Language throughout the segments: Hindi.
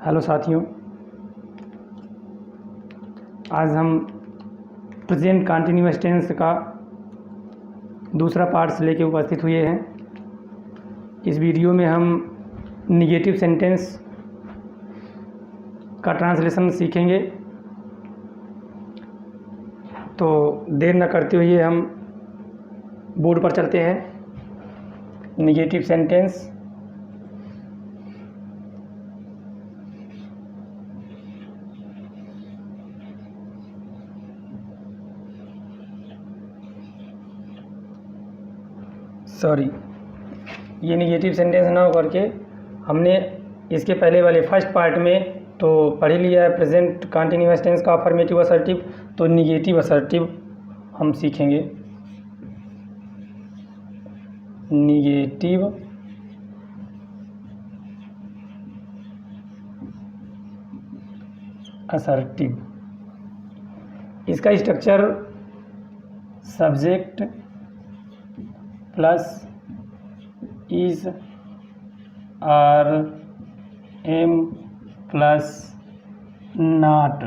हेलो साथियों, आज हम प्रेजेंट कंटिन्यूअस टेंस का दूसरा पार्ट्स लेके उपस्थित हुए हैं। इस वीडियो में हम निगेटिव सेंटेंस का ट्रांसलेशन सीखेंगे। तो देर न करते हुए हम बोर्ड पर चलते हैं। निगेटिव सेंटेंस ये निगेटिव सेंटेंस ना हो करके हमने इसके पहले वाले फर्स्ट पार्ट में तो पढ़ ही लिया है प्रेजेंट कंटिन्यूअस टेंस का अफर्मेटिव असर्टिव। तो निगेटिव असर्टिव हम सीखेंगे। निगेटिव असर्टिव, इसका structure subject plus is are am plus not.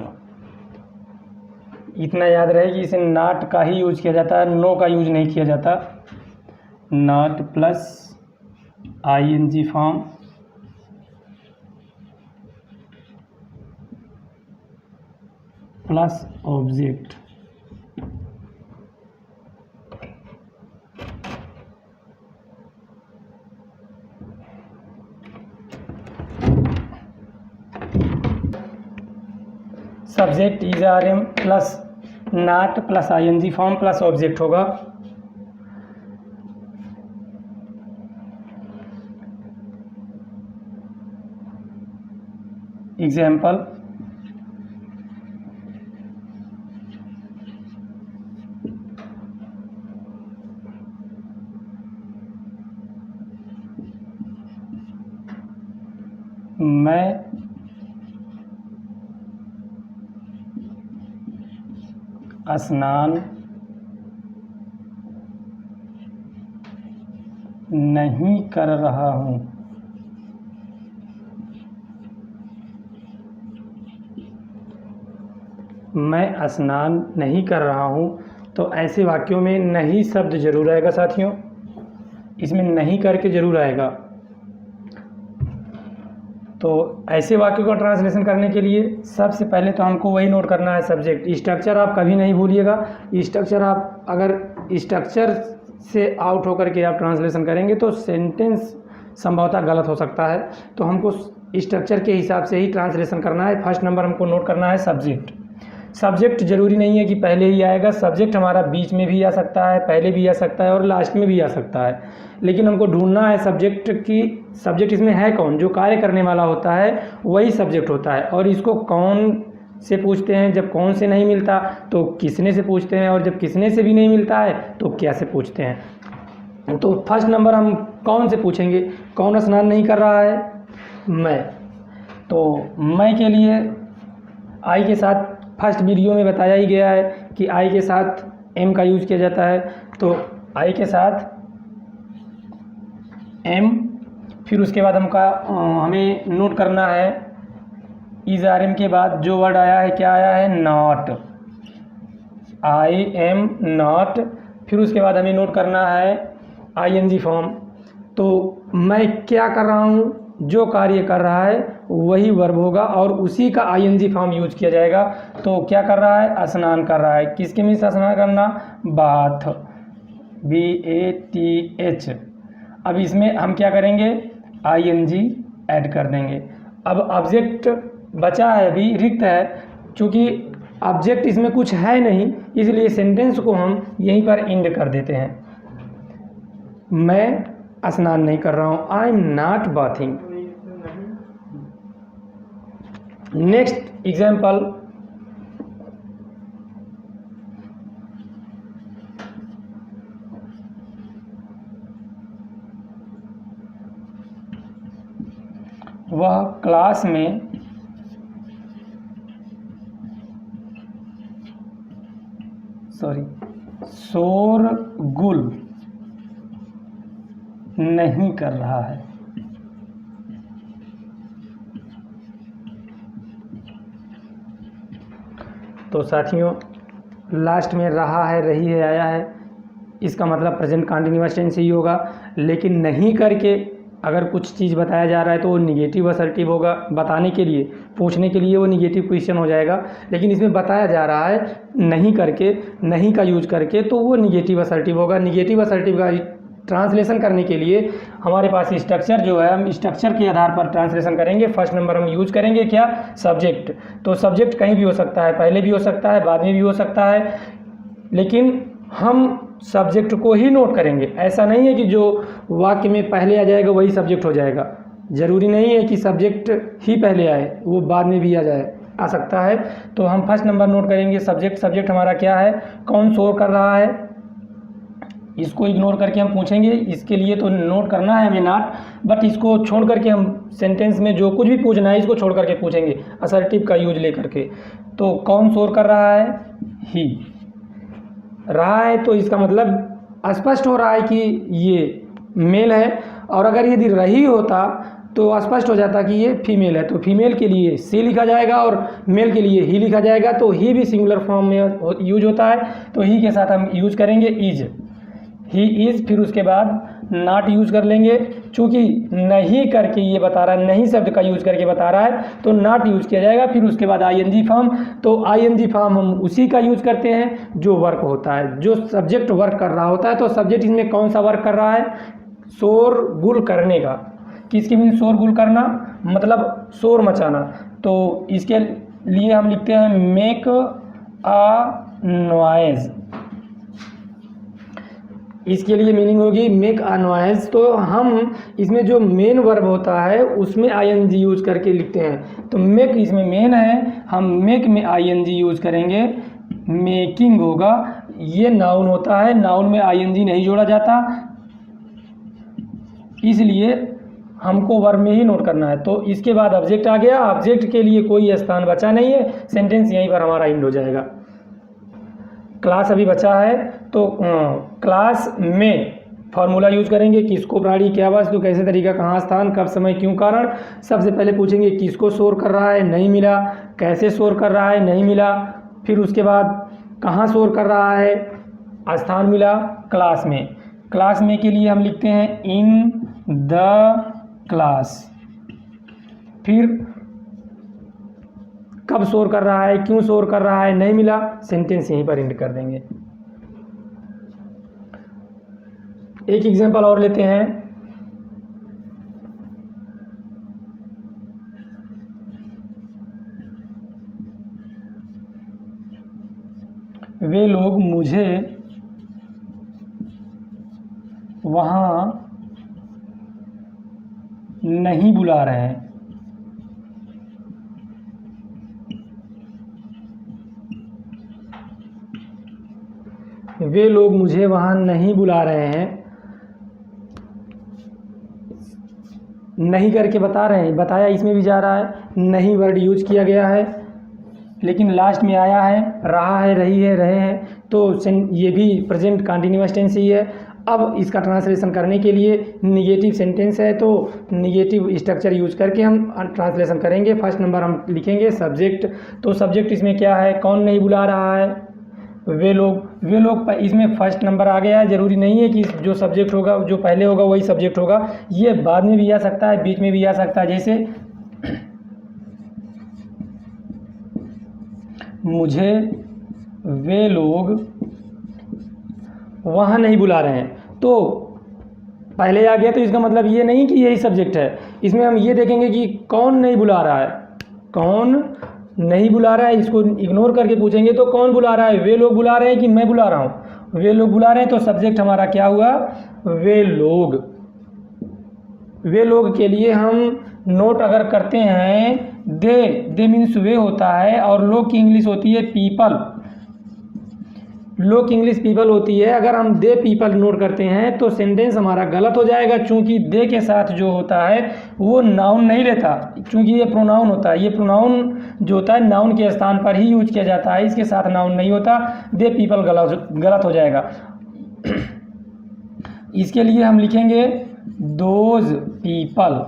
इतना याद रहे कि इसे नॉट का ही यूज किया जाता है, नो का यूज नहीं किया जाता। Not plus ING form plus object. Subject is are am plus not plus ING form plus object होगा। एग्जाम्पल, मैं स्नान नहीं कर रहा हूँ। मैं स्नान नहीं कर रहा हूँ। तो ऐसे वाक्यों में नहीं शब्द जरूर आएगा साथियों, इसमें नहीं करके जरूर आएगा। तो ऐसे वाक्यों का ट्रांसलेशन करने के लिए सबसे पहले तो हमको वही नोट करना है, सब्जेक्ट। स्ट्रक्चर आप कभी नहीं भूलिएगा। स्ट्रक्चर आप अगर स्ट्रक्चर से आउट होकर के आप ट्रांसलेशन करेंगे तो सेंटेंस संभवतः गलत हो सकता है। तो हमको स्ट्रक्चर के हिसाब से ही ट्रांसलेशन करना है। फर्स्ट नंबर हमको नोट करना है सब्जेक्ट। सब्जेक्ट जरूरी नहीं है कि पहले ही आएगा। सब्जेक्ट हमारा बीच में भी आ सकता है, पहले भी आ सकता है और लास्ट में भी आ सकता है। लेकिन हमको ढूंढना है सब्जेक्ट की, सब्जेक्ट इसमें है कौन। जो कार्य करने वाला होता है वही सब्जेक्ट होता है। और इसको कौन से पूछते हैं, जब कौन से नहीं मिलता तो किसने से पूछते हैं, और जब किसने से भी नहीं मिलता है तो क्या से पूछते हैं। तो फर्स्ट नंबर हम कौन से पूछेंगे। कौन स्नान नहीं कर रहा है? मैं। तो मैं के लिए आई के साथ फर्स्ट वीडियो में बताया ही गया है कि आई के साथ एम का यूज किया जाता है। तो आई के साथ एम, फिर उसके बाद हमें नोट करना है इज आर एम के बाद जो वर्ड आया है, क्या आया है? नॉट। I am not. फिर उसके बाद हमें नोट करना है आईएनजी फॉर्म। तो मैं क्या कर रहा हूँ, जो कार्य कर रहा है वही वर्ब होगा और उसी का आईएनजी फॉर्म यूज किया जाएगा। तो क्या कर रहा है? स्नान कर रहा है। किसके मीन्स स्नान करना? Bath, BATH। अब इसमें हम क्या करेंगे? आईएनजी ऐड कर देंगे। अब ऑब्जेक्ट बचा है, अभी रिक्त है। क्योंकि ऑब्जेक्ट इसमें कुछ है नहीं, इसलिए सेंटेंस को हम यहीं पर एंड कर देते हैं। मैं स्नान नहीं कर रहा हूँ, I am not bathing. Next example, वह क्लास में शोरगुल नहीं कर रहा है। तो साथियों लास्ट में रहा है, रही है, आया है, इसका मतलब प्रेजेंट कंटिन्यूअस टेंस ही होगा। लेकिन नहीं करके अगर कुछ चीज़ बताया जा रहा है तो वो निगेटिव असर्टिव होगा। बताने के लिए, पूछने के लिए वो निगेटिव क्वेश्चन हो जाएगा। लेकिन इसमें बताया जा रहा है नहीं करके, नहीं का यूज करके, तो वो निगेटिव असर्टिव होगा। निगेटिव असर्टिव का ट्रांसलेशन करने के लिए हमारे पास स्ट्रक्चर जो है, हम स्ट्रक्चर के आधार पर ट्रांसलेशन करेंगे। फर्स्ट नंबर हम यूज करेंगे क्या, सब्जेक्ट। तो सब्जेक्ट कहीं भी हो सकता है, पहले भी हो सकता है, बाद में भी हो सकता है, लेकिन हम सब्जेक्ट को ही नोट करेंगे। ऐसा नहीं है कि जो वाक्य में पहले आ जाएगा वही सब्जेक्ट हो जाएगा। ज़रूरी नहीं है कि सब्जेक्ट ही पहले आए, वो बाद में भी आ सकता है। तो हम फर्स्ट नंबर नोट करेंगे सब्जेक्ट। सब्जेक्ट हमारा क्या है, कौन शोर कर रहा है, इसको इग्नोर करके हम पूछेंगे। इसके लिए तो नोट करना है हमें नॉट, बट इसको छोड़ करके हम सेंटेंस में जो कुछ भी पूछना है इसको छोड़ करके पूछेंगे असर्टिव का यूज ले करके। तो कौन शोर कर रहा है, ही रहा है, तो इसका मतलब स्पष्ट हो रहा है कि ये मेल है। और अगर यदि रही होता तो स्पष्ट हो जाता कि ये फीमेल है। तो फीमेल के लिए सी लिखा जाएगा और मेल के लिए ही लिखा जाएगा। तो ही भी सिंगुलर फॉर्म में यूज होता है, तो ही के साथ हम यूज करेंगे इज, ही इज़। फिर उसके बाद नॉट यूज़ कर लेंगे, चूँकि नहीं करके ये बता रहा है, नहीं शब्द का यूज़ करके बता रहा है, तो नॉट यूज़ किया जाएगा। फिर उसके बाद आईएनजी फॉर्म। तो आईएनजी फॉर्म हम उसी का यूज़ करते हैं जो वर्क होता है, जो सब्जेक्ट वर्क कर रहा होता है। तो सब्जेक्ट इसमें कौन सा वर्क कर रहा है, शोरगुल करने का। किसके मीन शोरगुल करना, मतलब शोर मचाना। तो इसके लिए हम लिखते हैं मेक अ नॉइज़। इसके लिए मीनिंग होगी मेक अ नॉइज़। तो हम इसमें जो मेन वर्ब होता है उसमें आईएनजी यूज़ करके लिखते हैं। तो मेक इसमें मेन है, हम मेक में आईएनजी यूज़ करेंगे, मेकिंग होगा। ये नाउन होता है, नाउन में आईएनजी नहीं जोड़ा जाता, इसलिए हमको वर्ब में ही नोट करना है। तो इसके बाद ऑब्जेक्ट आ गया। ऑब्जेक्ट के लिए कोई स्थान बचा नहीं है, सेंटेंस यहीं पर हमारा एंड हो जाएगा। क्लास अभी बचा है, तो क्लास में फॉर्मूला यूज करेंगे, किसको, प्राणी, क्या वस्तु, कैसे, तरीका, कहाँ, स्थान, कब, समय, क्यों, कारण। सबसे पहले पूछेंगे किसको शोर कर रहा है, नहीं मिला। कैसे शोर कर रहा है, नहीं मिला। फिर उसके बाद कहाँ शोर कर रहा है, स्थान मिला, क्लास में। क्लास में के लिए हम लिखते हैं इन द क्लास। फिर कब शोर कर रहा है, क्यों शोर कर रहा है, नहीं मिला, सेंटेंस यहीं पर एंड कर देंगे। एक एग्जांपल और लेते हैं। वे लोग मुझे वहां नहीं बुला रहे हैं। वे लोग मुझे वहां नहीं बुला रहे हैं, नहीं करके बता रहे हैं, बताया इसमें भी जा रहा है, नहीं वर्ड यूज किया गया है, लेकिन लास्ट में आया है, रहा है, रही है, रहे हैं। तो ये भी प्रेजेंट कंटिन्यूअस टेंस ही है। अब इसका ट्रांसलेशन करने के लिए निगेटिव सेंटेंस है, तो निगेटिव स्ट्रक्चर यूज करके हम ट्रांसलेशन करेंगे। फर्स्ट नंबर हम लिखेंगे सब्जेक्ट। तो सब्जेक्ट इसमें क्या है, कौन नहीं बुला रहा है, वे लोग। वे लोग इसमें फर्स्ट नंबर आ गया है। ज़रूरी नहीं है कि जो सब्जेक्ट होगा, जो पहले होगा वही सब्जेक्ट होगा, ये बाद में भी आ सकता है, बीच में भी आ सकता है। जैसे मुझे वे लोग वहाँ नहीं बुला रहे हैं, तो पहले आ गया, तो इसका मतलब ये नहीं कि यही सब्जेक्ट है। इसमें हम ये देखेंगे कि कौन नहीं बुला रहा है, कौन नहीं बुला रहा है, इसको इग्नोर करके पूछेंगे तो कौन बुला रहा है, वे लोग बुला रहे हैं कि मैं बुला रहा हूँ, वे लोग बुला रहे हैं। तो सब्जेक्ट हमारा क्या हुआ, वे लोग। वे लोग के लिए हम नोट अगर करते हैं दे मीन्स वे होता है, और लोग की इंग्लिश होती है पीपल। लोग की इंग्लिश पीपल होती है। अगर हम दे पीपल नोट करते हैं तो सेंटेंस हमारा गलत हो जाएगा, चूंकि दे के साथ जो होता है वो नाउन नहीं लेता, चूंकि ये प्रोनाउन होता है। ये प्रोनाउन जो होता है नाउन के स्थान पर ही यूज किया जाता है, इसके साथ नाउन नहीं होता। दे पीपल गलत हो जाएगा। इसके लिए हम लिखेंगे दोज पीपल।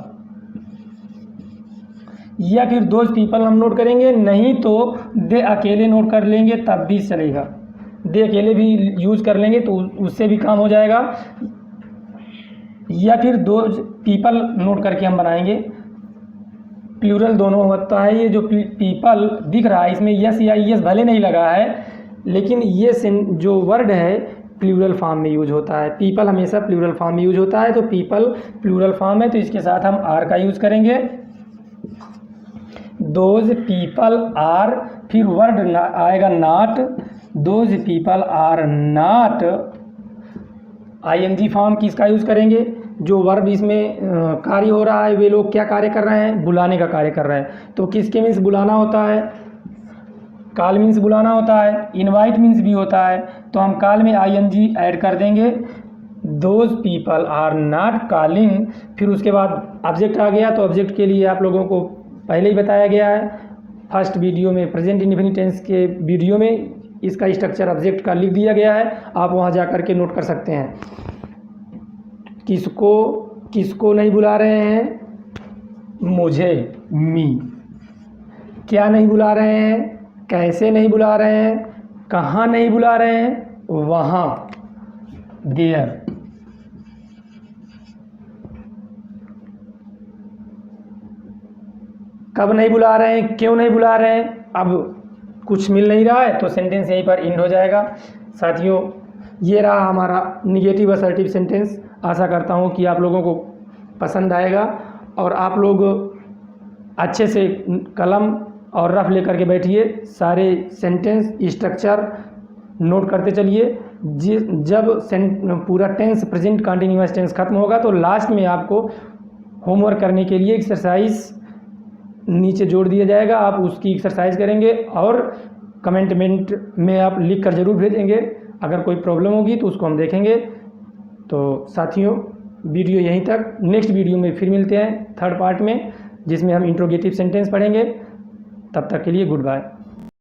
या फिर दोज पीपल हम नोट करेंगे, नहीं तो दे अकेले नोट कर लेंगे तब भी चलेगा। दे अकेले भी यूज़ कर लेंगे तो उससे भी काम हो जाएगा। या फिर दोज पीपल नोट करके हम बनाएंगे। प्लूरल दोनों होता है। ये जो पीपल दिख रहा है इसमें यस या यस भले नहीं लगा है, लेकिन ये जो वर्ड है प्लूरल फॉर्म में यूज होता है। पीपल हमेशा प्लूरल फॉर्म में यूज होता है, तो पीपल प्लूरल फॉर्म है तो इसके साथ हम आर का यूज करेंगे। दोज पीपल आर, फिर वर्ड आएगा not. Those people are not. ING form किसका यूज़ करेंगे? जो वर्ब इसमें कार्य हो रहा है वे लोग क्या कार्य कर रहे हैं? बुलाने का कार्य कर रहे हैं। तो किसके मीन्स बुलाना होता है? कॉल मीन्स बुलाना होता है। इनवाइट मीन्स भी होता है। तो हम कॉल में आईएनजी ऐड कर देंगे। Those people are not calling, फिर उसके बाद ऑब्जेक्ट आ गया। तो ऑब्जेक्ट के लिए आप लोगों को पहले ही बताया गया है फर्स्ट वीडियो में, प्रेजेंट इंडेफिनिट टेंस के वीडियो में इसका स्ट्रक्चर ऑब्जेक्ट का लिख दिया गया है। आप वहाँ जा कर के नोट कर सकते हैं। किसको किसको नहीं बुला रहे हैं? मुझे, मी। क्या नहीं बुला रहे हैं? कैसे नहीं बुला रहे हैं? कहाँ नहीं बुला रहे हैं? वहाँ, देयर। कब नहीं बुला रहे हैं? क्यों नहीं बुला रहे हैं? अब कुछ मिल नहीं रहा है तो सेंटेंस यहीं पर एंड हो जाएगा। साथियों, ये रहा हमारा निगेटिव असर्टिव सेंटेंस। आशा करता हूँ कि आप लोगों को पसंद आएगा और आप लोग अच्छे से कलम और रफ लेकर के बैठिए। सारे सेंटेंस स्ट्रक्चर नोट करते चलिए। जब पूरा टेंस प्रेजेंट कंटिन्यूअस टेंस खत्म होगा तो लास्ट में आपको होमवर्क करने के लिए एक्सरसाइज नीचे जोड़ दिया जाएगा। आप उसकी एक्सरसाइज करेंगे और कमेंट में आप लिख कर ज़रूर भेजेंगे। अगर कोई प्रॉब्लम होगी तो उसको हम देखेंगे। तो साथियों, वीडियो यहीं तक। नेक्स्ट वीडियो में फिर मिलते हैं थर्ड पार्ट में, जिसमें हम इंट्रोगेटिव सेंटेंस पढ़ेंगे। तब तक के लिए गुड बाय।